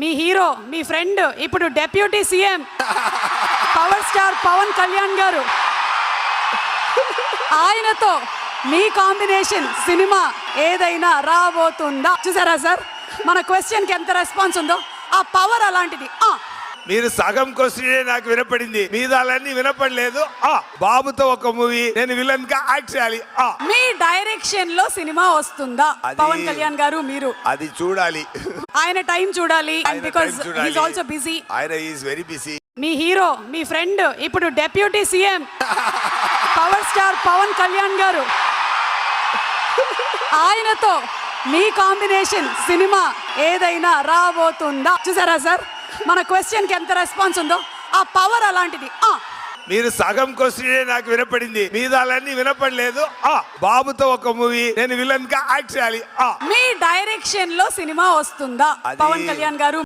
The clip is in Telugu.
మీ హీరో మీ ఫ్రెండ్ ఇప్పుడు deputy CM power star Pawan Kalyan గారు ఆయనతో మీ కాంబినేషన్ సినిమా ఏదైనా రాబోతుందా? చూసారా సార్, మన క్వశ్చన్ కి ఎంత రెస్పాన్స్ ఉందో. ఆ పవర్ అలాంటిది. మీరు సగం క్వశ్చనే నాకు వినపడింది, మీదాలన్నీ వినపడలేదు. బాబుతో ఒక మూవీ నేను విలన్ గా యాక్ట్ చేయాలి. మీ డైరెక్షన్ లో సినిమా వస్తుందా? పవన్ కళ్యాణ్ గారు మీరు అది చూడాలి, ఆయన టైం చూడాలి. Because he is also busy. ఆయన ఈజ్ వెరీ బిజీ. మీ హీరో మీ ఫ్రెండ్ ఇప్పుడు deputy CM power star Pawan Kalyan గారు ఆయనతో మీ కాంబినేషన్ సినిమా ఏదైనా రాబోతుందా? చూసారా సార్, మన క్వశ్చన్ కి ఎంత రెస్పాన్స్ ఉందో. ఆ పవర్ అలాంటిది. మీరు సగం క్వశ్చనే నాకు వినపడింది, మీదాలన్నీ వినపడలేదు. బాబుతో ఒక మూవీ నేను విలన్ గా యాక్ట్ చేయాలి. మీ డైరెక్షన్ లో సినిమా వస్తుందా? పవన్ కళ్యాణ్ గారు